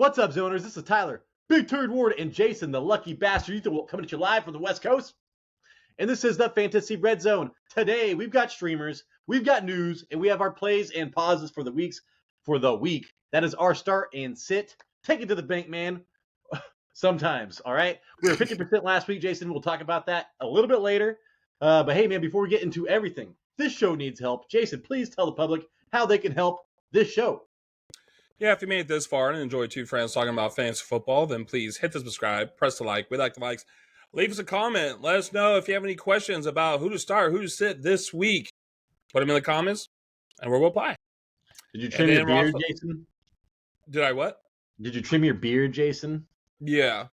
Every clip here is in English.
What's up, Zoners? This is Tyler, Big Turd Ward, and Jason, the lucky bastard Ethan, coming at you live from the West Coast. And this is the Fantasy Red Zone. Today, we've got streamers, we've got news, and we have our plays and pauses for the week. That is our start and sit. Take it to the bank, man. Sometimes, all right? We were 50% last week, Jason. We'll talk about that a little bit later. But hey, man, before we get into everything, this show needs help. Jason, please tell the public how they can help this show. Yeah, if you made it this far and enjoyed two friends talking about fantasy football, then please hit the subscribe, press the like. We like the likes. Leave us a comment. Let us know if you have any questions about who to start, who to sit this week. Put them in the comments, and we'll reply. Did you trim your beard, Jason? Did I what? Did you trim your beard, Jason? Yeah.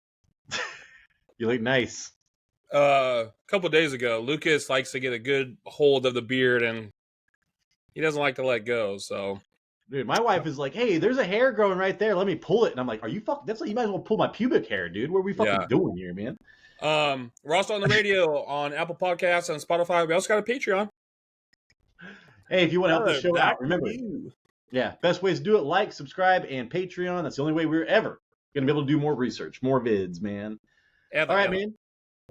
You look nice. A couple days ago, Lucas likes to get a good hold of the beard, and he doesn't like to let go, so... Dude, my wife is like, hey, there's a hair growing right there. Let me pull it. And I'm like, are you fucking... That's like, you might as well pull my pubic hair, dude. What are we fucking doing here, man? We're also on the radio on Apple Podcasts and Spotify. We also got a Patreon. Hey, if you want to help the show out, remember, best ways to do it, like, subscribe, and Patreon. That's the only way we're ever going to be able to do more research, more vids, man. All right, man.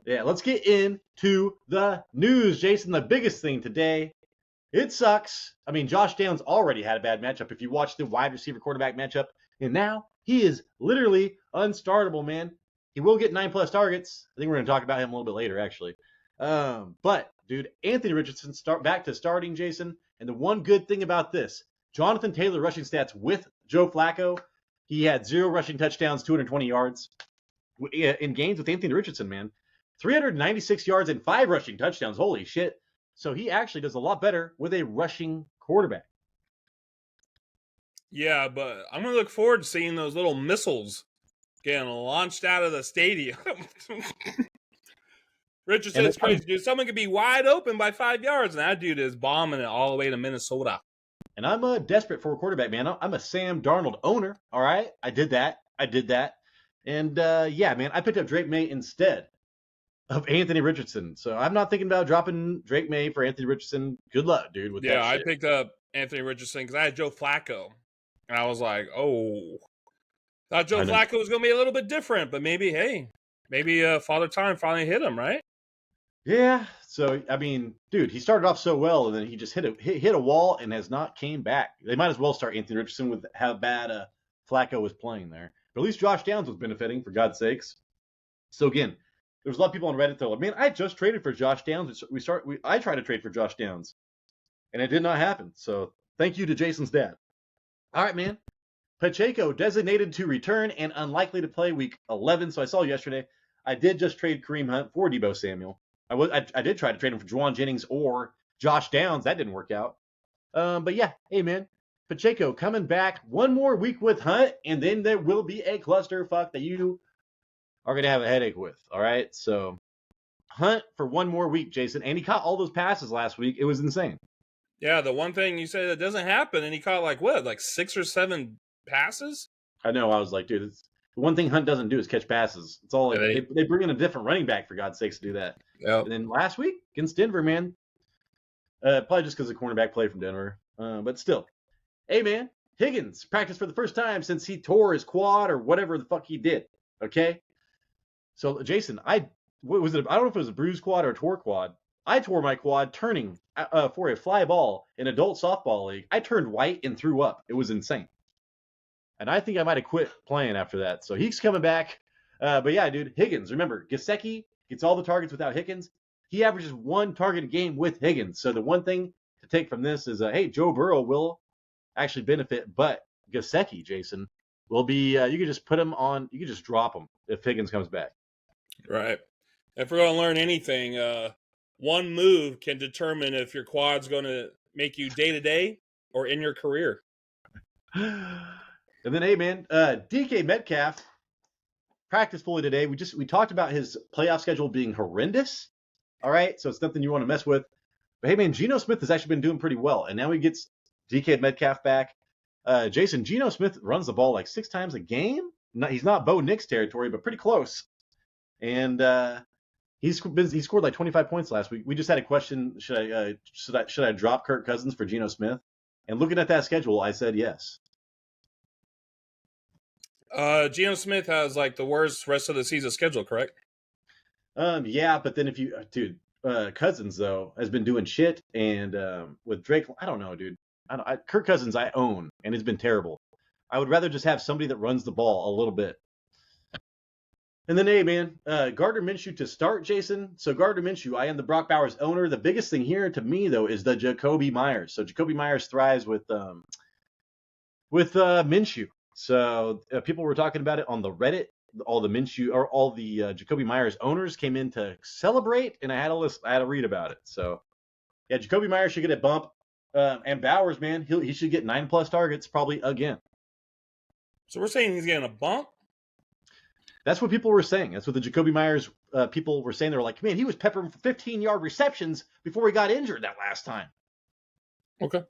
Yeah, let's get into the news, Jason. The biggest thing today, it sucks. I mean, Josh Downs already had a bad matchup if you watch the wide receiver quarterback matchup, and now he is literally unstartable, man. He will get 9+ targets. I think we're going to talk about him a little bit later, actually. But, dude, Anthony Richardson back to starting, Jason. And the one good thing about this, Jonathan Taylor rushing stats with Joe Flacco. He had 0 rushing touchdowns, 220 yards in games with Anthony Richardson, man. 396 yards and 5 rushing touchdowns. Holy shit. So he actually does a lot better with a rushing quarterback. Yeah, but I'm going to look forward to seeing those little missiles getting launched out of the stadium. Richardson's crazy, dude. Someone could be wide open by 5 yards, and that dude is bombing it all the way to Minnesota. And I'm desperate for a quarterback, man. I'm a Sam Darnold owner, all right? I did that. And, yeah, man, I picked up Drake May instead of Anthony Richardson. So I'm not thinking about dropping Drake May for Anthony Richardson. Good luck, dude, with that shit. I picked up Anthony Richardson because I had Joe Flacco. And I was like, oh. Thought Joe Flacco was going to be a little bit different, but maybe Father Time finally hit him, right? Yeah. So, I mean, dude, he started off so well, and then he just hit a wall and has not came back. They might as well start Anthony Richardson with how bad Flacco was playing there. But at least Josh Downs was benefiting, for God's sakes. So, again, there's a lot of people on Reddit that are like, man, I just traded for Josh Downs. I tried to trade for Josh Downs, and it did not happen. So thank you to Jason's dad. All right, man. Pacheco designated to return and unlikely to play week 11. So I saw yesterday, I did just trade Kareem Hunt for Deebo Samuel. I did try to trade him for Juwan Jennings or Josh Downs. That didn't work out. But yeah, hey, man. Pacheco coming back one more week with Hunt, and then there will be a clusterfuck that you are going to have a headache with, all right? So Hunt for one more week, Jason, and he caught all those passes last week. It was insane. Yeah, the one thing you say that doesn't happen, and he caught like 6 or 7 passes? I know. I was like, dude, the one thing Hunt doesn't do is catch passes. It's all they bring in a different running back, for God's sakes, to do that. Yep. And then last week against Denver, man, probably just because the cornerback play from Denver, but still. Hey, man, Higgins practiced for the first time since he tore his quad or whatever the fuck he did, okay? So, Jason, I don't know if it was a bruised quad or a tore quad. I tore my quad turning for a fly ball in adult softball league. I turned white and threw up. It was insane. And I think I might have quit playing after that. So he's coming back. But yeah, dude, Higgins, remember, Gesicki gets all the targets without Higgins. He averages 1 target a game with Higgins. So the one thing to take from this is, hey, Joe Burrow will actually benefit, but Gesicki, Jason, will be, you can just put him on, you can just drop him if Higgins comes back. Right. If we're going to learn anything, one move can determine if your quad's going to make you day-to-day or in your career. And then, hey, man, DK Metcalf practiced fully today. We talked about his playoff schedule being horrendous. All right, so it's nothing you want to mess with. But, hey, man, Geno Smith has actually been doing pretty well, and now he gets DK Metcalf back. Jason, Geno Smith runs the ball like 6 times a game. He's not Bo Nix territory, but pretty close. And he scored like 25 points last week. We just had a question: should I drop Kirk Cousins for Geno Smith? And looking at that schedule, I said yes. GM Smith has like the worst rest of the season schedule, correct? Yeah, but then dude, Cousins though has been doing shit, and with Drake, I don't know, dude. Kirk Cousins I own, and it's been terrible. I would rather just have somebody that runs the ball a little bit. And then, hey, man, Gardner Minshew to start, Jason. So Gardner Minshew, I am the Brock Bowers owner. The biggest thing here to me, though, is the Jacoby Myers. So Jacoby Myers thrives with Minshew. So people were talking about it on the Reddit. All the Jacoby Myers owners came in to celebrate, and I had to read about it. So, yeah, Jacoby Myers should get a bump. And Bowers, man, he should get 9+ targets probably again. So we're saying he's getting a bump? That's what people were saying. That's what the Jacoby Myers people were saying. They were like, man, he was peppering for 15-yard receptions before he got injured that last time. Okay.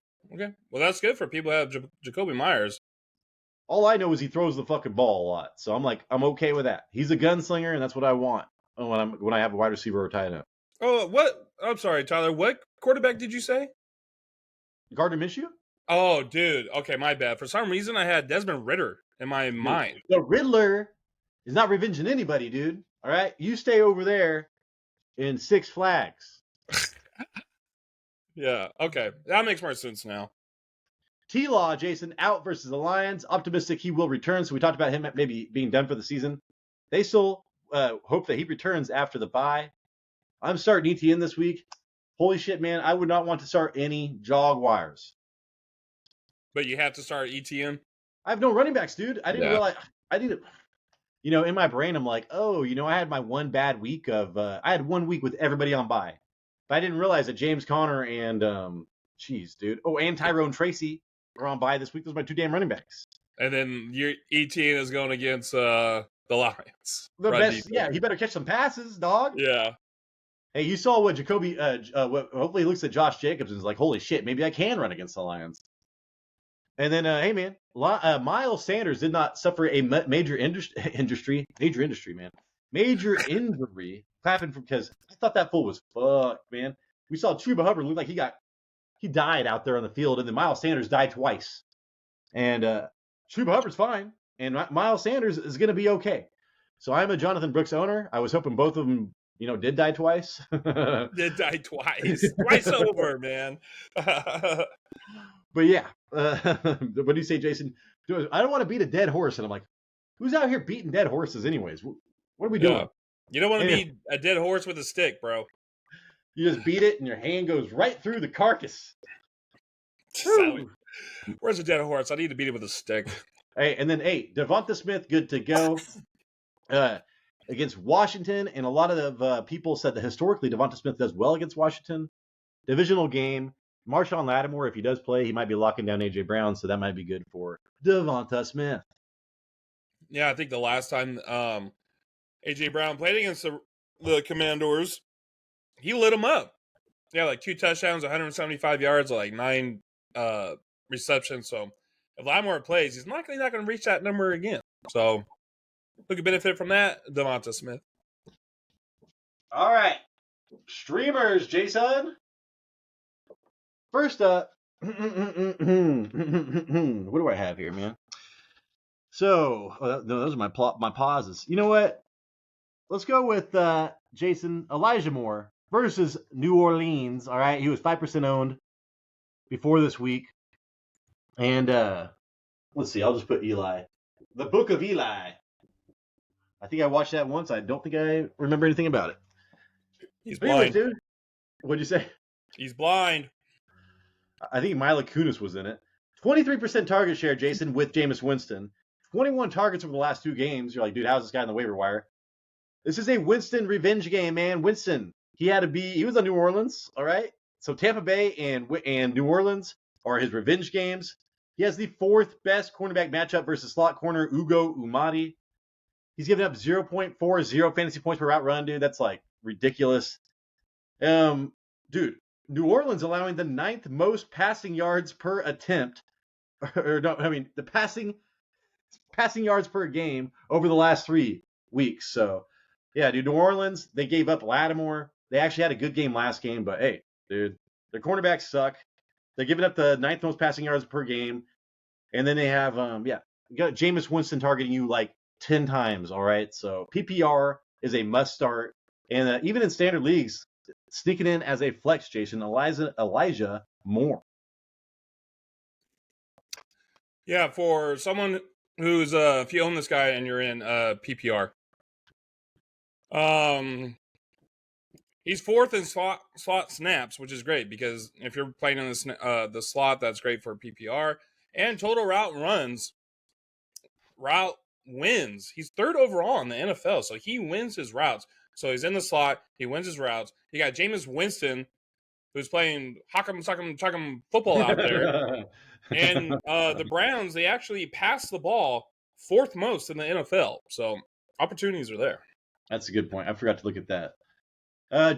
Well, that's good for people who have Jacoby Myers. All I know is he throws the fucking ball a lot. So I'm okay with that. He's a gunslinger, and that's what I want when I have a wide receiver or tight end. Oh, what? I'm sorry, Tyler. What quarterback did you say? Gardner Minshew? Oh, dude. Okay, my bad. For some reason, I had Desmond Ridder in my mind. The Riddler is not revenging anybody, dude. All right? You stay over there in Six Flags. Yeah, okay. That makes more sense now. T-Law, Jason, out versus the Lions. Optimistic he will return. So we talked about him maybe being done for the season. They still hope that he returns after the bye. I'm starting ETN this week. Holy shit, man. I would not want to start any Jaguars. But you have to start ETN? I have no running backs, dude. I didn't realize. I need to. In my brain, I'm like, oh, I had my one bad week of. I had 1 week with everybody on bye. But I didn't realize that James Conner and, dude. Oh, and Tyrone Tracy are on bye this week. Those are my 2 damn running backs. And then your ETN is going against the Lions. The best. Yeah, he better catch some passes, dog. Yeah. Hey, you saw what Jacoby. Hopefully, he looks at Josh Jacobs and is like, holy shit, maybe I can run against the Lions. And then, hey, man, Miles Sanders did not suffer a major injury, man. Major injury. Clapping because I thought that fool was fucked, man. We saw Chuba Hubbard look like he died out there on the field, and then Miles Sanders died twice. And Chuba Hubbard's fine, and Miles Sanders is going to be okay. So I'm a Jonathan Brooks owner. I was hoping both of them, did die twice. Did die twice. Twice over, man. But yeah, what do you say, Jason? I don't want to beat a dead horse. And I'm like, who's out here beating dead horses anyways? What are we doing? You don't want to beat a dead horse with a stick, bro. You just beat it and your hand goes right through the carcass. Where's the dead horse? I need to beat it with a stick. Hey, and then, Devonta Smith, good to go against Washington. And a lot of people said that historically Devonta Smith does well against Washington. Divisional game. Marshawn Lattimore, if he does play, he might be locking down A.J. Brown, so that might be good for Devonta Smith. Yeah, I think the last time A.J. Brown played against the Commanders, he lit him up. Yeah, like 2 touchdowns, 175 yards, like 9 receptions. So if Lattimore plays, he's not going to reach that number again. So who could benefit from that? Devonta Smith. All right. Streamers, Jason. First up, what do I have here, man? So, those are my pauses. You know what? Let's go with Jason Elijah Moore versus New Orleans. All right, he was 5% owned before this week. And let's see, I'll just put Eli. The Book of Eli. I think I watched that once. I don't think I remember anything about it. He's blind. Anyways, dude, what'd you say? He's blind. I think Mila Kunis was in it. 23% target share, Jason, with Jameis Winston. 21 targets over the last 2 games. You're like, dude, how's this guy on the waiver wire? This is a Winston revenge game, man. Winston, he was on New Orleans, all right? So Tampa Bay and New Orleans are his revenge games. He has the 4th best cornerback matchup versus slot corner Ugo Umadi. He's given up 0.40 fantasy points per route run, dude. That's like ridiculous. Dude. New Orleans allowing the 9th most passing yards per attempt, the passing yards per game over the last 3 weeks. So, yeah, dude, New Orleans, they gave up Lattimore. They actually had a good game last game, but hey, dude, their cornerbacks suck. They're giving up the 9th most passing yards per game, and then they have, You got Jameis Winston targeting you like 10 times, all right? So PPR is a must start. And even in standard leagues, sneaking in as a flex, Jason, Elijah Moore. Yeah, for someone who's if you own this guy and you're in PPR, he's fourth in slot snaps, which is great because if you're playing in the slot, that's great for PPR. And total route wins. He's third overall in the NFL, so he wins his routes. So he's in the slot, he wins his routes. You got Jameis Winston, who's playing hock'em, sock'em, chuck'em football out there. And the Browns, they actually pass the ball fourth most in the NFL. So opportunities are there. That's a good point. I forgot to look at that.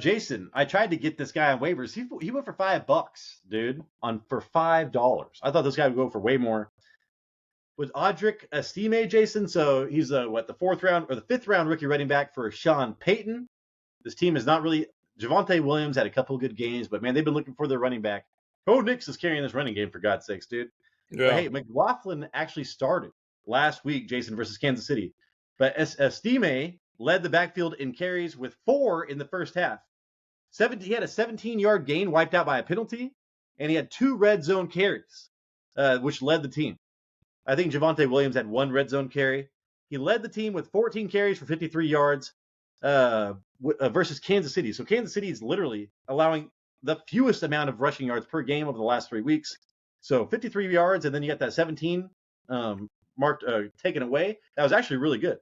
Jason, I tried to get this guy on waivers. He went for $5, dude, for $5. I thought this guy would go for way more. With Audric Estime, Jason, so he's the fourth round or the fifth round rookie running back for Sean Payton. This team is not really. Javonte Williams had a couple of good games, but man, they've been looking for their running back. Bo Nix is carrying this running game for God's sakes, dude. Yeah. But hey, McLaughlin actually started last week, Jason, versus Kansas City. But Estime led the backfield in carries with 4 in the first half. He had a 17-yard gain wiped out by a penalty, and he had 2 red zone carries, which led the team. I think Javonte Williams had 1 red zone carry. He led the team with 14 carries for 53 yards versus Kansas City. So Kansas City is literally allowing the fewest amount of rushing yards per game over the last 3 weeks. So 53 yards, and then you got that 17 marked taken away. That was actually really good.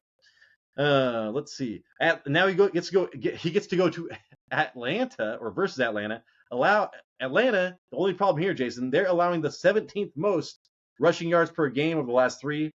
Let's see. Now he gets to go to Atlanta or versus Atlanta. Atlanta. The only problem here, Jason, they're allowing the 17th most rushing yards per game over the last 3.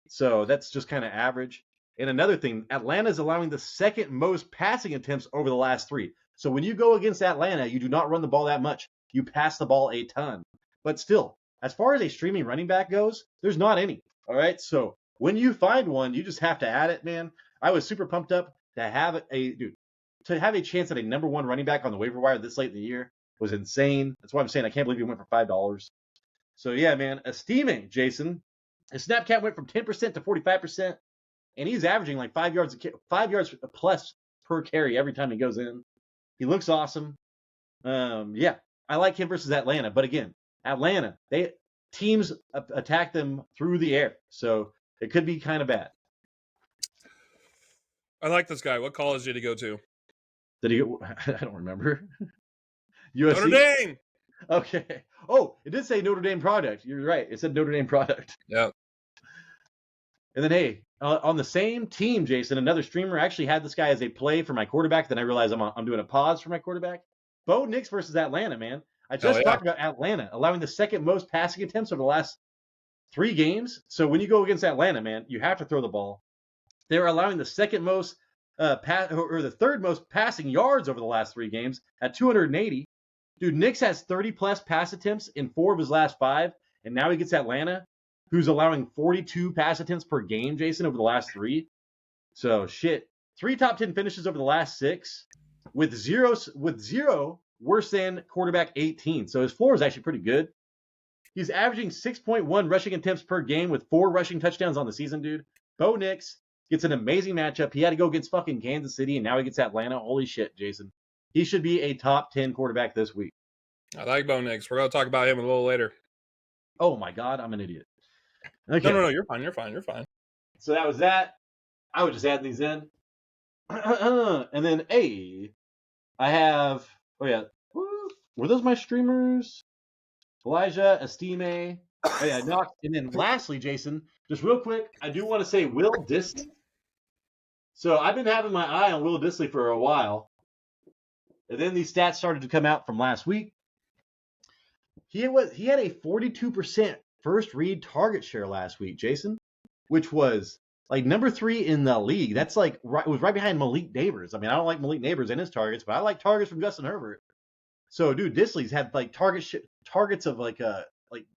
So that's just kind of average. And another thing, Atlanta is allowing the second most passing attempts over the last 3. So when you go against Atlanta, you do not run the ball that much. You pass the ball a ton. But still, as far as a streaming running back goes, there's not any. All right. So when you find one, you just have to add it, man. I was super pumped up to have a chance at a number 1 running back on the waiver wire this late in the year was insane. That's why I'm saying I can't believe he went for $5. So yeah, man, Estime, Jason, his snap count went from 10% to 45%, and he's averaging like 5 yards plus per carry every time he goes in. He looks awesome. Yeah, I like him versus Atlanta, but again, Atlanta, teams attack them through the air, so it could be kind of bad. I like this guy. What college did he go to? Did he go? I don't remember. USC? Notre Dame. Okay. Oh, it did say Notre Dame product. You're right. It said Notre Dame product. Yeah. And then, hey, on the same team, Jason, another streamer actually had this guy as a play for my quarterback. Then I realized I'm doing a pause for my quarterback. Bo Nix versus Atlanta, man. I just talked about Atlanta allowing the second most passing attempts over the last 3 games. So when you go against Atlanta, man, you have to throw the ball. They're allowing the second most or the third most passing yards over the last 3 games at 280. Dude, Nix has 30-plus pass attempts in 4 of his last 5, and now he gets Atlanta, who's allowing 42 pass attempts per game, Jason, over the last 3. So, shit. 3 top 10 finishes over the last 6 with zero worse than quarterback 18. So his floor is actually pretty good. He's averaging 6.1 rushing attempts per game with 4 rushing touchdowns on the season, dude. Bo Nix gets an amazing matchup. He had to go against fucking Kansas City, and now he gets Atlanta. Holy shit, Jason. He should be a top 10 quarterback this week. I like Bo Nix. We're going to talk about him a little later. Oh, my God. I'm an idiot. Okay. No. You're fine. So that was that. I would just add these in. And then, I have... Oh, yeah. Were those my streamers? Elijah, Estime. Oh, yeah, Knox. And then lastly, Jason, just real quick, I do want to say Will Dissly. So I've been having my eye on Will Dissly for a while. And then these stats started to come out from last week. He had a 42% first read target share last week, Jason, which was like number 3 in the league. That's like it was right behind Malik Neighbors. I mean, I don't like Malik Neighbors and his targets, but I like targets from Justin Herbert. So, dude, Dissly's had like targets of like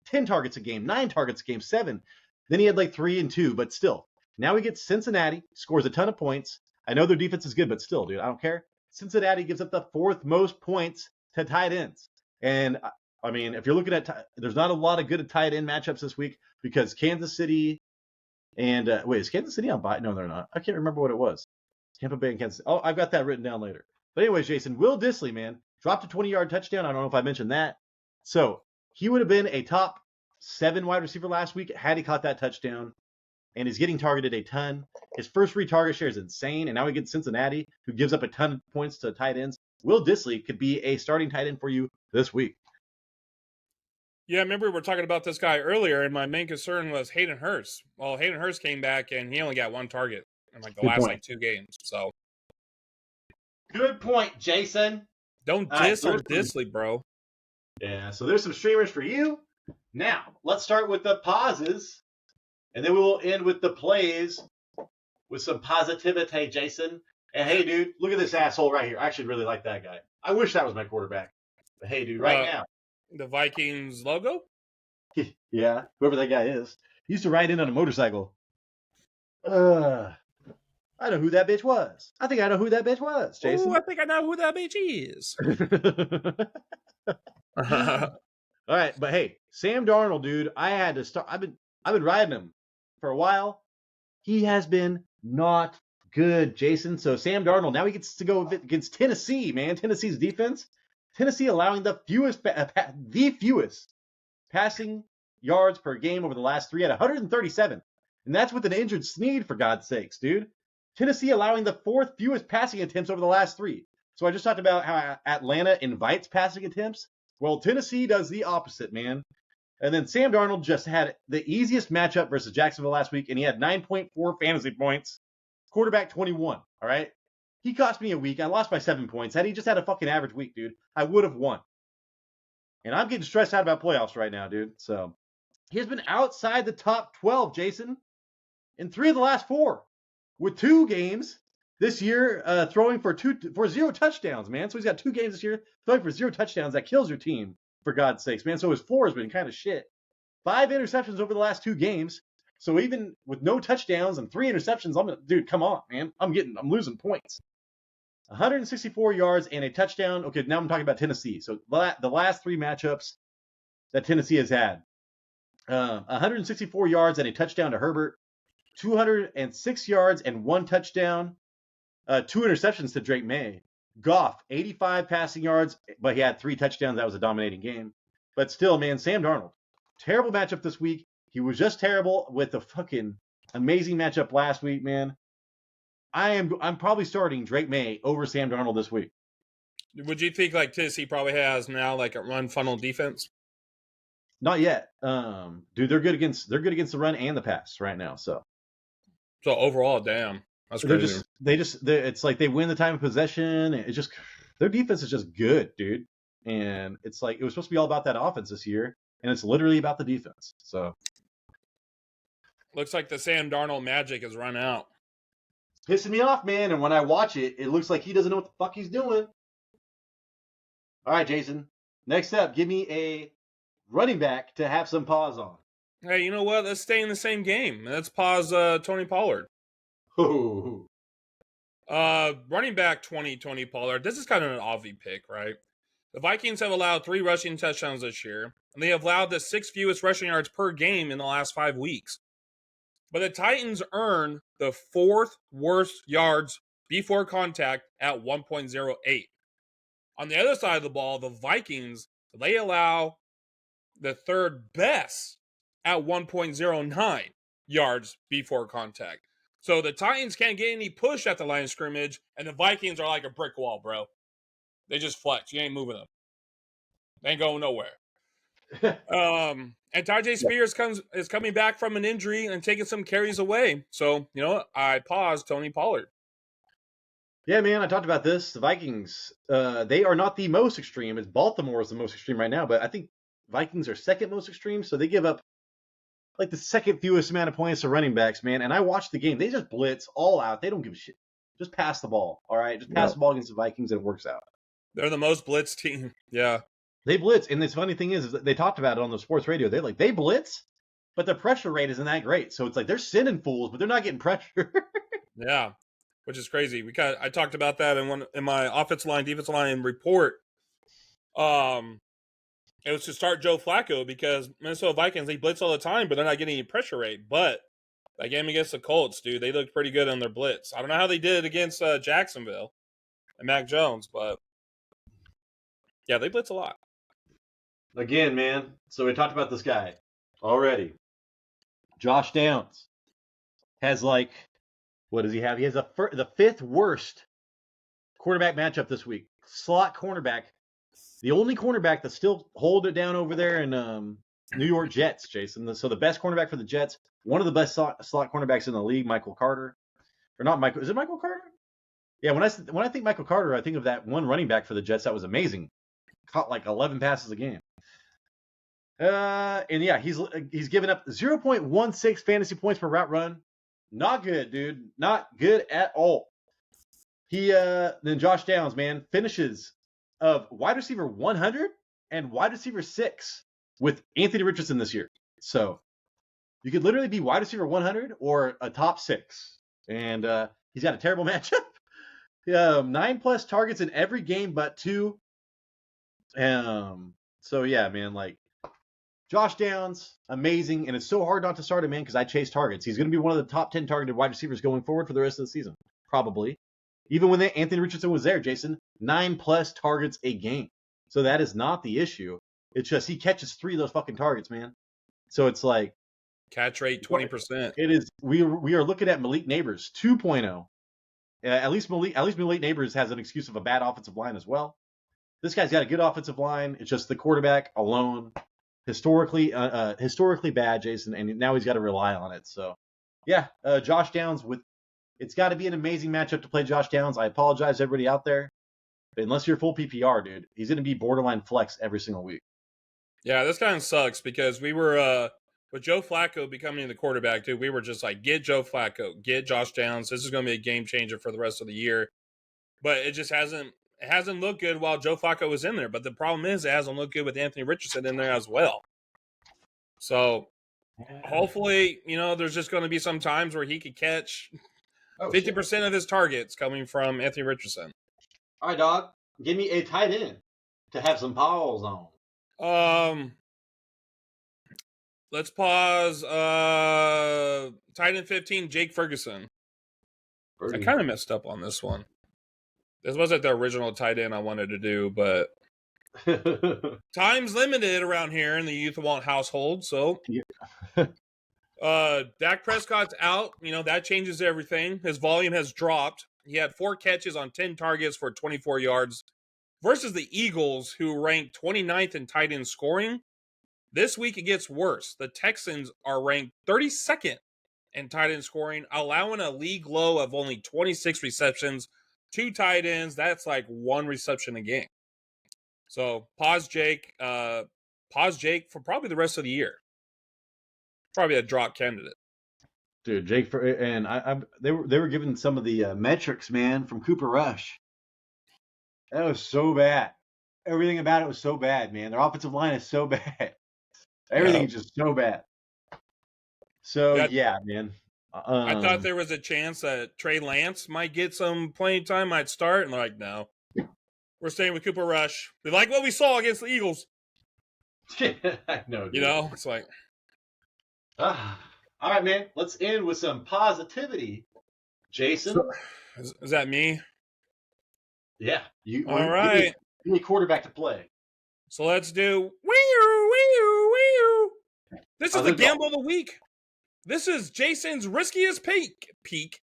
10 targets a game, 9 targets a game, 7. Then he had like 3 and 2, but still. Now he gets Cincinnati, scores a ton of points. I know their defense is good, but still, dude, I don't care. Cincinnati gives up the 4th most points to tight ends. And I mean, if you're looking at, there's not a lot of good tight end matchups this week because Kansas City and wait, is Kansas City on bye? No, they're not. I can't remember what it was. Tampa Bay and Kansas City. Oh, I've got that written down later. But anyways, Jason, Will Dissly, man, dropped a 20-yard touchdown. I don't know if I mentioned that. So he would have been a top 7 wide receiver last week had he caught that touchdown. And he's getting targeted a ton. His first retarget share is insane. And now he gets Cincinnati, who gives up a ton of points to tight ends. Will Dissly could be a starting tight end for you this week. Yeah, I remember we were talking about this guy earlier, and my main concern was Hayden Hurst. Well, Hayden Hurst came back, and he only got 1 target in like the last 2 games. So good point, Jason. Don't diss on Dissly, bro. Yeah, so there's some streamers for you. Now, let's start with the pauses, and then we will end with the plays with some positivity, Jason. And hey, dude, look at this asshole right here. I actually really like that guy. I wish that was my quarterback. But hey, dude, right now. The Vikings logo? Yeah, whoever that guy is. He used to ride in on a motorcycle. I know who that bitch was. I think I know who that bitch was, Jason. Oh, I think I know who that bitch is. All right, but hey, Sam Darnold, dude, I had to start. I've been riding him for a while. He has been not good, Jason. So Sam Darnold, now he gets to go against Tennessee, man. Tennessee's defense. Tennessee allowing the fewest passing yards per game over the last 3 at 137. And that's with an injured Snead, for God's sakes, dude. Tennessee allowing the 4th fewest passing attempts over the last 3. So I just talked about how Atlanta invites passing attempts. Well, Tennessee does the opposite, man. And then Sam Darnold just had the easiest matchup versus Jacksonville last week, and he had 9.4 fantasy points. Quarterback 21, all right? He cost me a week. I lost by 7 points. Had he just had a fucking average week, dude, I would have won. And I'm getting stressed out about playoffs right now, dude. So he has been outside the top 12, Jason, in 3 of the last 4, with 2 games this year throwing for 0 touchdowns, man. So he's got 2 games this year throwing for 0 touchdowns. That kills your team, for God's sakes, man. So his floor has been kind of shit. 5 interceptions over the last 2 games. So even with no touchdowns and 3 interceptions, dude, come on, man. I'm losing points. 164 yards and a touchdown. Okay, now I'm talking about Tennessee. So the last 3 matchups that Tennessee has had. 164 yards and a touchdown to Herbert. 206 yards and 1 touchdown. 2 interceptions to Drake May. Goff, 85 passing yards, but he had 3 touchdowns. That was a dominating game. But still, man, Sam Darnold. Terrible matchup this week. He was just terrible with the fucking amazing matchup last week, man. I'm probably starting Drake May over Sam Darnold this week. Would you think like Tennessee probably has now like a run funnel defense? Not yet. Dude, they're good against the run and the pass right now. So overall, damn. That's crazy. It's like they win the time of possession. It's just their defense is just good, dude. And it's like it was supposed to be all about that offense this year, and it's literally about the defense. So looks like the Sam Darnold magic has run out. Pissing me off, man. And when I watch it, it looks like he doesn't know what the fuck he's doing. All right, Jason. Next up, give me a running back to have some pause on. Hey, you know what? Let's stay in the same game. Let's pause Tony Pollard. Ooh. Running back 2020 Pollard. This is kind of an obvious pick, right? The Vikings have allowed 3 rushing touchdowns this year, and they have allowed the 6th fewest rushing yards per game in the last 5 weeks. But the Titans earn the 4th worst yards before contact at 1.08. On the other side of the ball, the Vikings, they allow the 3rd best at 1.09 yards before contact. So the Titans can't get any push at the line of scrimmage, and the Vikings are like a brick wall, bro. They just flex. You ain't moving them. They ain't going nowhere. And Tajay Spears is coming back from an injury and taking some carries away. So, you know, I paused Tony Pollard. Yeah, man, I talked about this. The Vikings, they are not the most extreme. It's Baltimore is the most extreme right now, but I think Vikings are 2nd most extreme. So they give up like the 2nd fewest amount of points to running backs, man. And I watched the game. They just blitz all out. They don't give a shit. Just pass the ball, all right? Just pass the ball against the Vikings and it works out. They're the most blitz team. Yeah. They blitz, and the funny thing is they talked about it on the sports radio. They're like, they blitz, but the pressure rate isn't that great. So it's like they're sending fools, but they're not getting pressure. Yeah, which is crazy. I talked about that in my offensive line, defensive line report. And it was to start Joe Flacco because Minnesota Vikings, they blitz all the time, but they're not getting any pressure rate. But that game against the Colts, dude, they looked pretty good on their blitz. I don't know how they did against Jacksonville and Mac Jones, but yeah, they blitz a lot. Again, man. So we talked about this guy already. Josh Downs has like, what does he have? He has the fifth worst quarterback matchup this week. Slot cornerback. The only cornerback that's still holding it down over there in New York Jets, Jason. So the best cornerback for the Jets, one of the best slot cornerbacks in the league, Michael Carter. Or not Michael. Is it Michael Carter? Yeah, when I think Michael Carter, I think of that one running back for the Jets that was amazing. Caught like 11 passes a game. And yeah, he's given up 0.16 fantasy points per route run. Not good, dude. Not good at all. Then Josh Downs, man, finishes of wide receiver 100 and wide receiver 6 with Anthony Richardson this year. So you could literally be wide receiver 100 or a top 6. And he's got a terrible matchup. 9+ targets in every game but 2. So yeah, man, like Josh Downs, amazing. And it's so hard not to start him, man, because I chase targets. He's going to be one of the top 10 targeted wide receivers going forward for the rest of the season. Probably. Even when Anthony Richardson was there, Jason, 9+ targets a game. So that is not the issue. It's just he catches 3 of those fucking targets, man. So it's like catch rate 20%. It is. We are looking at Malik Neighbors 2.0. At least Malik Neighbors has an excuse of a bad offensive line as well. This guy's got a good offensive line. It's just the quarterback alone, historically bad, Jason, and now he's got to rely on it. So yeah, Josh Downs it's got to be an amazing matchup to play Josh Downs. I apologize, everybody out there. But unless you're full PPR, dude, he's going to be borderline flex every single week. Yeah, this kind of sucks because we were, with Joe Flacco becoming the quarterback, dude, we were just like, get Joe Flacco, get Josh Downs. This is going to be a game changer for the rest of the year. But it just hasn't looked good while Joe Flacco was in there. But the problem is it hasn't looked good with Anthony Richardson in there as well. So hopefully, there's just going to be some times where he could catch 50% of his targets coming from Anthony Richardson. All right, dog. Give me a tight end to have some pause on. Let's pause. Tight end 15, Jake Ferguson. I kind of messed up on this one. This wasn't the original tight end I wanted to do, but time's limited around here in the Youth Want household, so Dak Prescott's out. That changes everything. His volume has dropped. He had 4 catches on 10 targets for 24 yards versus the Eagles, who ranked 29th in tight end scoring. This week it gets worse. The Texans are ranked 32nd in tight end scoring, allowing a league low of only 26 receptions, 2 tight ends. That's like 1 reception a game. So pause Jake for probably the rest of the year. Probably a drop candidate. Dude, Jake, and they were given some of the metrics, man, from Cooper Rush. That was so bad. Everything about it was so bad, man. Their offensive line is so bad. Everything is just so bad. So yeah, man. I thought there was a chance that Trey Lance might get some playing time, might start, and they're like, no, we're staying with Cooper Rush. We like what we saw against the Eagles. I know, dude. It's like. All right, man. Let's end with some positivity. Jason. So, is that me? Yeah. All right. You need quarterback to play. So let's do wee. This is the gamble of the week. This is Jason's riskiest pick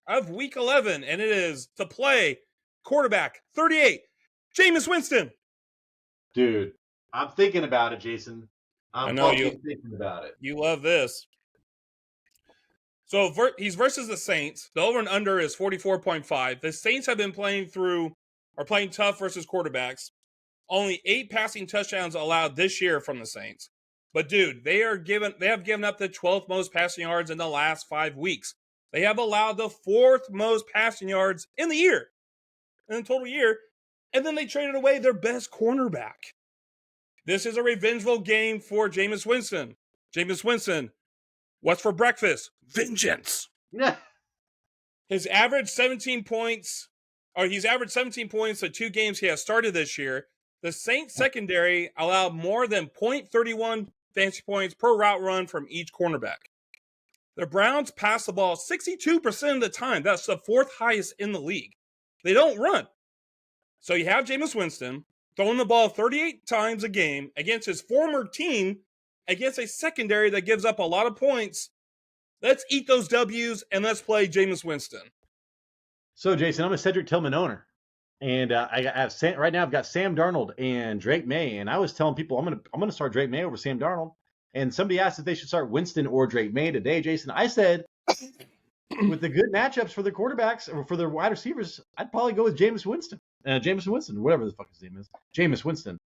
of week 11, and it is to play quarterback 38, Jameis Winston. Dude, I'm thinking about it, Jason. I know you thinking about it. You love this. So he's versus the Saints. The over and under is 44.5. The Saints have been playing tough versus quarterbacks. Only 8 passing touchdowns allowed this year from the Saints. But dude, they have given up the 12th most passing yards in the last 5 weeks. They have allowed the 4th most passing yards in the total year. And then they traded away their best cornerback. This is a revengeful game for Jameis Winston. Jameis Winston, what's for breakfast? Vengeance. Yeah. He's averaged 17 points the 2 games he has started this year. The Saints secondary allowed more than 0.31 fantasy points per route run from each cornerback. The Browns pass the ball 62% of the time. That's the fourth highest in the league. They don't run. So you have Jameis Winston throwing the ball 38 times a game against his former team, against a secondary that gives up a lot of points. Let's eat those W's and let's play Jameis Winston. So, Jason, I'm a Cedric Tillman owner. And I have right now I've got Sam Darnold and Drake May. And I was telling people I'm gonna start Drake May over Sam Darnold. And somebody asked if they should start Winston or Drake May today, Jason. I said, with the good matchups for the quarterbacks or for their wide receivers, I'd probably go with Jameis Winston. Jameis Winston, whatever the fuck his name is. Jameis Winston.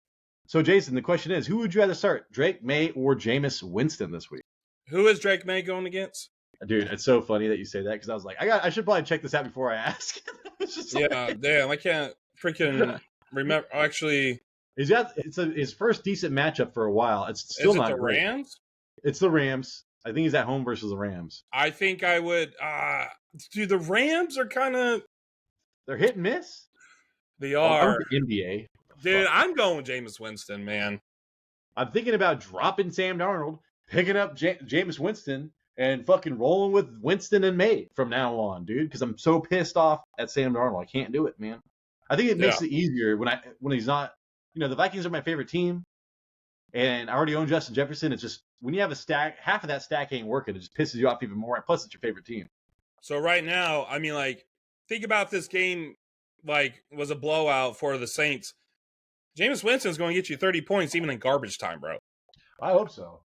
So, Jason, the question is, who would you rather start, Drake May or Jameis Winston this week? Who is Drake May going against? Dude, it's so funny that you say that because I was like, I should probably check this out before I ask. Damn, I can't freaking remember. Actually, it's his first decent matchup for a while. It's still not the great. Rams. It's the Rams. I think he's at home versus the Rams. I think I would. Dude, the Rams are kind of. They're hit and miss. They are. NBA. Dude, I'm going Jameis Winston, man. I'm thinking about dropping Sam Darnold, picking up Jameis Winston, and fucking rolling with Winston and May from now on, dude. Because I'm so pissed off at Sam Darnold. I can't do it, man. I think it makes it easier when he's not. You know, the Vikings are my favorite team, and I already own Justin Jefferson. It's just when you have a stack, half of that stack ain't working. It just pisses you off even more. And plus, it's your favorite team. So right now, I mean, like, think about this game. Like, was a blowout for the Saints. Jameis Winston's going to get you 30 points even in garbage time, bro. I hope so.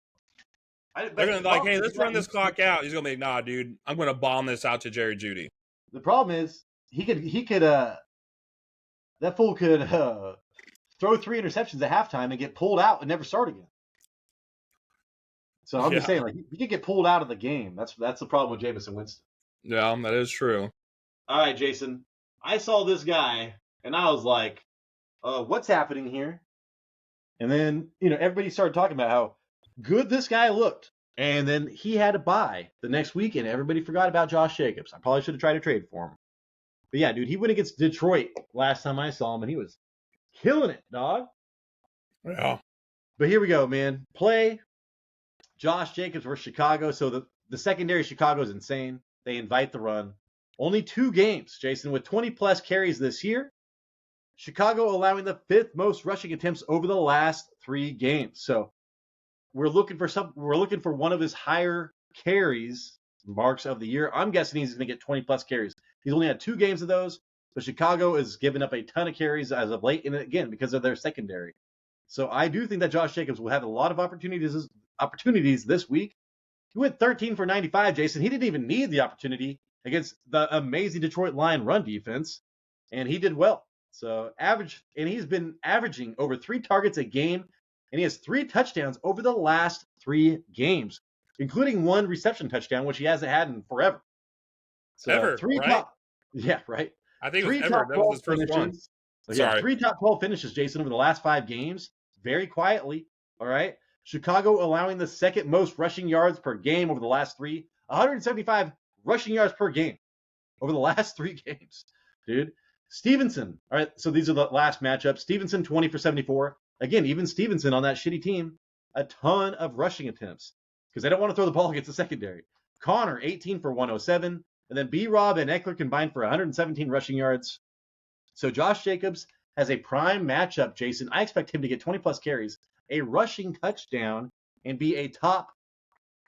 They're going to be like, hey, let's run this clock out. He's going to be, nah, dude, I'm going to bomb this out to Jerry Jeudy. The problem is he could that fool could throw 3 interceptions at halftime and get pulled out and never start again. So I'm just saying, like, he could get pulled out of the game. That's the problem with Jameis and Winston. Yeah, that is true. All right, Jason. I saw this guy and I was like, what's happening here? And then, everybody started talking about how good this guy looked. And then he had a bye the next week, and everybody forgot about Josh Jacobs. I probably should have tried to trade for him. But yeah, dude, he went against Detroit last time I saw him, and he was killing it, dog. Yeah. But here we go, man. Play Josh Jacobs versus Chicago. So the secondary Chicago is insane. They invite the run. Only 2 games, Jason, with 20-plus carries this year. Chicago allowing the 5th most rushing attempts over the last 3 games. So we're looking for one of his higher carries marks of the year. I'm guessing he's going to get 20-plus carries. He's only had 2 games of those, but Chicago is giving up a ton of carries as of late, and again, because of their secondary. So I do think that Josh Jacobs will have a lot of opportunities this week. He went 13 for 95, Jason. He didn't even need the opportunity against the amazing Detroit Lion run defense, and he did well. So he's been averaging over 3 targets a game, and he has 3 touchdowns over the last 3 games, including 1 reception touchdown, which he hasn't had in forever. So ever, 3 right? Right. I think it was ever. That was his first one. Yeah, 3 top 12 finishes, Jason, over the last 5 games, very quietly. All right. Chicago allowing the 2nd most rushing yards per game over the last 3, 175 rushing yards per game over the last 3 games, dude. Stevenson. All right, so these are the last matchups. Stevenson, 20 for 74. Again, even Stevenson on that shitty team, a ton of rushing attempts because they don't want to throw the ball against the secondary. Connor, 18 for 107. And then B-Rob and Eckler combined for 117 rushing yards. So Josh Jacobs has a prime matchup, Jason. I expect him to get 20-plus carries, a rushing touchdown, and be a top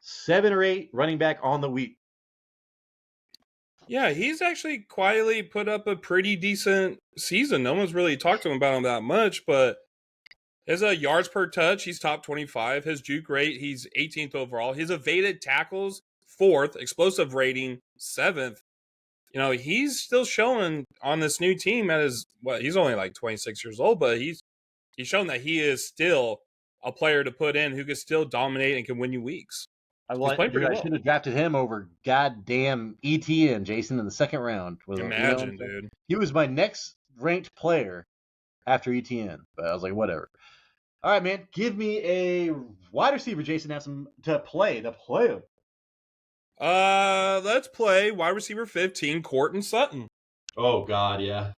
7 or 8 running back on the week. Yeah, he's actually quietly put up a pretty decent season. No one's really talked to him about him that much, but his yards per touch, he's top 25. His juke rate, he's 18th overall. His evaded tackles, 4th. Explosive rating, 7th. He's still showing on this new team he's only like 26 years old, but he's shown that he is still a player to put in who can still dominate and can win you weeks. I should have drafted him over goddamn ETN, Jason, in the 2nd round. Imagine, dude. He was my next ranked player after ETN, but I was like, whatever. All right, man. Give me a wide receiver, Jason, have some to play. Let's play wide receiver 15, Courtland Sutton. Oh, God, yeah.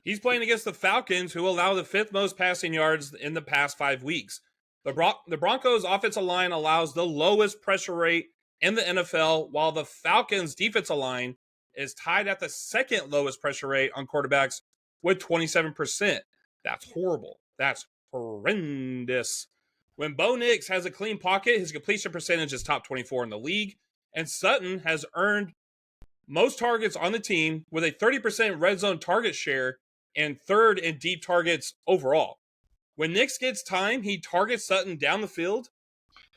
He's playing against the Falcons, who allow the 5th most passing yards in the past 5 weeks. The Broncos' offensive line allows the lowest pressure rate in the NFL, while the Falcons' defensive line is tied at the 2nd lowest pressure rate on quarterbacks with 27%. That's horrible. That's horrendous. When Bo Nix has a clean pocket, his completion percentage is top 24 in the league, and Sutton has earned most targets on the team with a 30% red zone target share and 3rd in deep targets overall. When Nix gets time, he targets Sutton down the field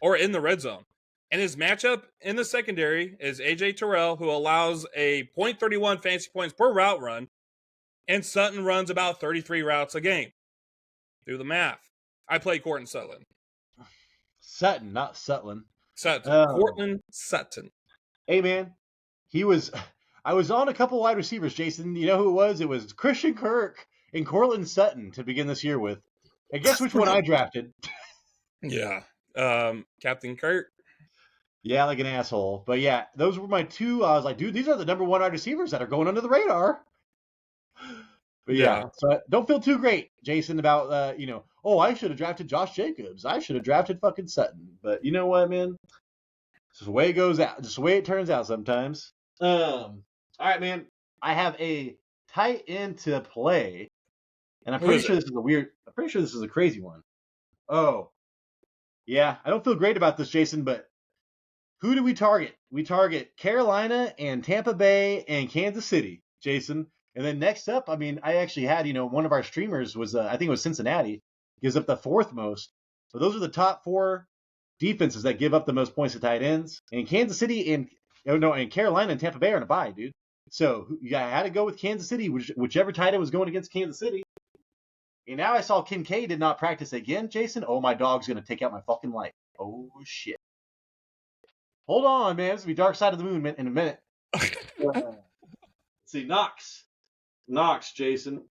or in the red zone. And his matchup in the secondary is A.J. Terrell, who allows a .31 fantasy points per route run, and Sutton runs about 33 routes a game. Do the math. I play Courtland Sutton. Sutton, not Sutton. Sutton. Courtland Sutton. Hey, man. I was on a couple wide receivers, Jason. You know who it was? It was Christian Kirk and Courtland Sutton to begin this year with. And guess which one I drafted? Yeah. Captain Kirk. Yeah, like an asshole. But yeah, those were my two. I was like, dude, these are the number 1 wide receivers that are going under the radar. But yeah, so don't feel too great, Jason, about, I should have drafted Josh Jacobs. I should have drafted fucking Sutton. But you know what, man? It's just the way it goes out. Just the way it turns out sometimes. All right, man. I have a tight end to play. And I'm pretty sure this is a crazy one. Oh, yeah. I don't feel great about this, Jason, but who do we target? We target Carolina and Tampa Bay and Kansas City, Jason. And then next up, I actually had, one of our streamers was, I think it was Cincinnati, gives up the 4th most. So those are the top 4 defenses that give up the most points to tight ends. And Kansas City and Carolina and Tampa Bay are in a bye, dude. So I had to go with Kansas City, whichever tight end was going against Kansas City. And now I saw Kincaid did not practice again, Jason. Oh, my dog's going to take out my fucking light. Oh, shit. Hold on, man. This will be Dark Side of the Moon in a minute. Let's see, Knox, Jason.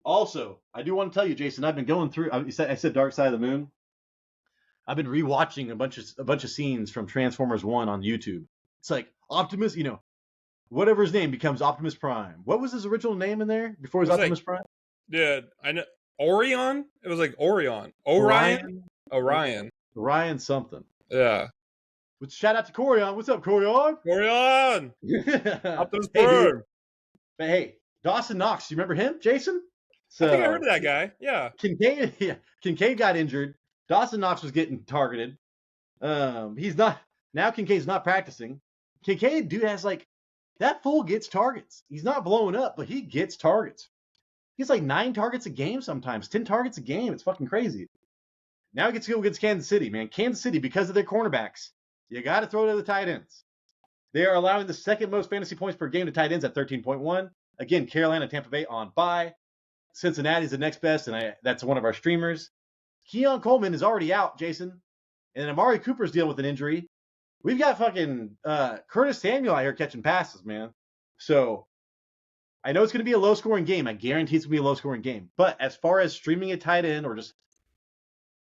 Also, I do want to tell you, Jason, I've been going through. I said Dark Side of the Moon. I've been rewatching a bunch of scenes from Transformers 1 on YouTube. It's like Optimus, whatever his name becomes Optimus Prime. What was his original name in there before he was Optimus Prime? Yeah, I know. Orion? It was like Orion. Orion something. Yeah. Shout out to Corion. What's up, Corion? Corion! Optimus Prime. But hey, Dawson Knox, you remember him, Jason? So, I think I heard of that guy. Yeah. Kincaid got injured. Dawson Knox was getting targeted. Kincaid's not practicing. Kincaid, dude, has that fool gets targets. He's not blowing up, but he gets targets. He gets 9 targets a game sometimes, 10 targets a game. It's fucking crazy. Now he gets to go against Kansas City, man. Kansas City, because of their cornerbacks, you got to throw to the tight ends. They are allowing the 2nd most fantasy points per game to tight ends at 13.1. Again, Carolina and Tampa Bay on bye. Cincinnati's the next best, and that's one of our streamers. Keon Coleman is already out, Jason. And Amari Cooper's dealing with an injury. We've got fucking Curtis Samuel out here catching passes, man. So I know it's going to be a low-scoring game. I guarantee it's going to be a low-scoring game. But as far as streaming a tight end or just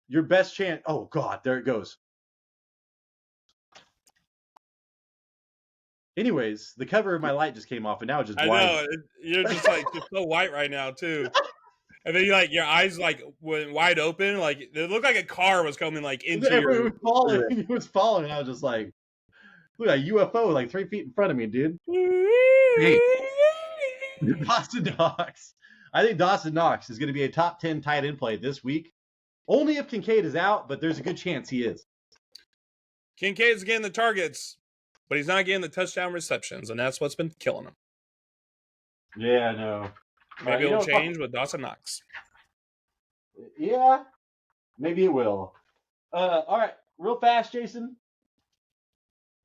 your best chance, oh, God, there it goes. Anyways, the cover of my light just came off, and now it's just white. I know. You're just just so white right now, too. And then your eyes went wide open. It looked like a car was coming into your... It was falling. It was falling. And I was just like, look at a UFO 3 feet in front of me, dude. Hey. Dawson Knox. I think Dawson Knox is going to be a top 10 tight end play this week. Only if Kincaid is out, but there's a good chance he is. Kincaid's getting the targets, but he's not getting the touchdown receptions, and that's what's been killing him. Yeah, I know. Maybe it'll change with Dawson Knox. Yeah, maybe it will. All right, real fast, Jason.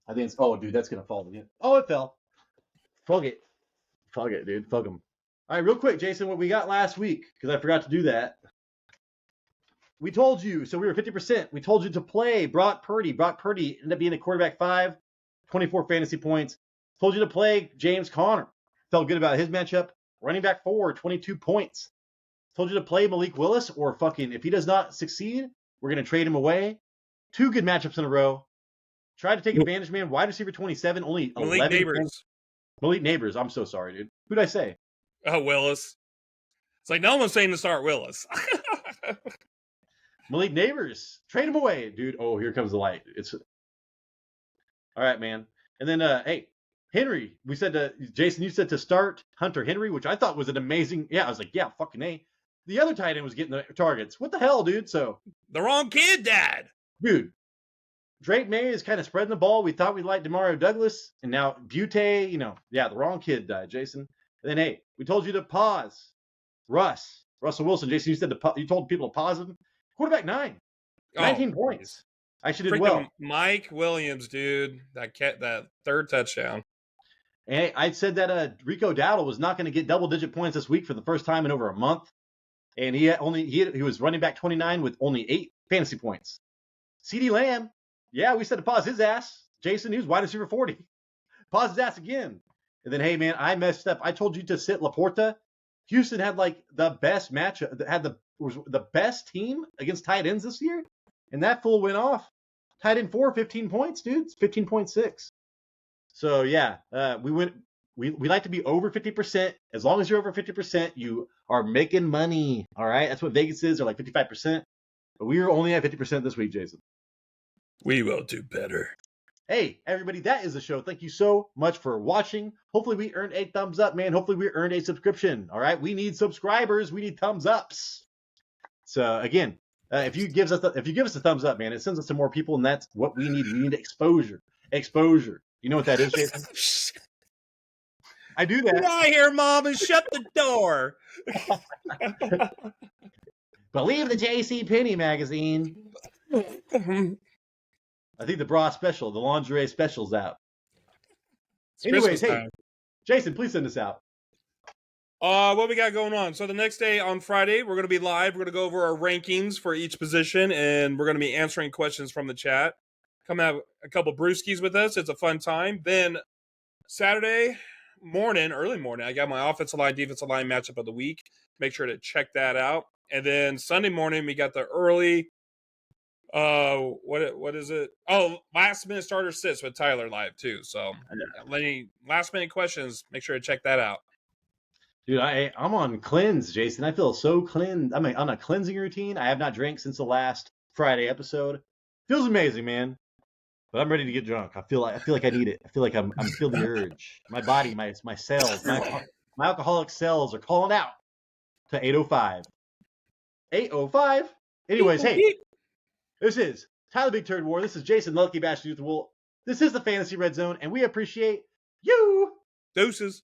I think it's... Oh, dude, that's going to fall again. Oh, it fell. Fuck it, dude. Fuck him. All right, real quick, Jason, what we got last week, because I forgot to do that. We told you, so we were 50%. We told you to play Brock Purdy. Brock Purdy ended up being a quarterback 5, 24 fantasy points. Told you to play James Conner. Felt good about his matchup. Running back 4, 22 points. Told you to play Malik Willis, or if he does not succeed, we're going to trade him away. 2 good matchups in a row. Tried to take advantage, man. Wide receiver 27, only 11 Malik Neighbors. Malik Neighbors. I'm so sorry, dude. Who'd I say? Willis. It's like no one's saying to start Willis. Malik Neighbors, trade him away, dude. Oh, here comes the light. It's all right, man. And then, hey, Henry, we said to Jason, you said to start Hunter Henry, which I thought was an amazing. Yeah, I was like, yeah, fucking A. The other tight end was getting the targets. What the hell, dude? So the wrong kid, Dad. Dude, Drake May is kind of spreading the ball. We thought we liked Demario Douglas, and now Butte, the wrong kid died, Jason. And then, hey, we told you to pause. Russell Wilson, Jason, you told people to pause him. Quarterback 19 points. Actually did well. Mike Williams, dude, that third touchdown. And I said that Rico Dowdle was not going to get double-digit points this week for the first time in over a month, and he was running back 29 with only 8 fantasy points. CeeDee Lamb, yeah, we said to pause his ass. Jason, he was wide receiver 40. Pause his ass again. And then, hey, man, I messed up. I told you to sit Laporta. Houston had like the best matchup, was the best team against tight ends this year, and that fool went off. Tight end 4, 15 points, dude. It's 15.6. So yeah, we like to be over 50%. As long as you're over 50%, you are making money. All right, that's what Vegas is. They're like 55%, but we are only at 50% this week, Jason. We will do better. Hey, everybody, that is the show. Thank you so much for watching. Hopefully we earned a thumbs up, man. Hopefully we earned a subscription. All right, we need subscribers. We need thumbs ups. So again, if you give us a thumbs up, man, it sends us to more people, and that's what we need. We need exposure. Exposure. You know what that is, Jason? I do that. Get out here, Mom, and shut the door. Believe the J.C. Penney magazine. I think the bra special, the lingerie special's out. Anyways, hey, Jason, please send us out. What we got going on? So the next day on Friday, we're going to be live. We're going to go over our rankings for each position, and we're going to be answering questions from the chat. Come have a couple brewskis with us. It's a fun time. Then Saturday morning, early morning, I got my offensive line, defensive line matchup of the week. Make sure to check that out. And then Sunday morning, we got the early, what is it? Oh, last minute starter sits with Tyler live too. So any last minute questions, make sure to check that out. Dude, I'm on cleanse, Jason. I feel so cleansed. I'm on a cleansing routine. I have not drank since the last Friday episode. Feels amazing, man. But I'm ready to get drunk. I feel like I need it. I feel like I'm feeling the urge. My body, my cells, my alcoholic cells are calling out to 8:05. 8:05. Anyways, hey, this is Tyler Big Turd War. This is Jason Lucky Bastard Youth Wool. This is the Fantasy Red Zone, and we appreciate you. Deuces.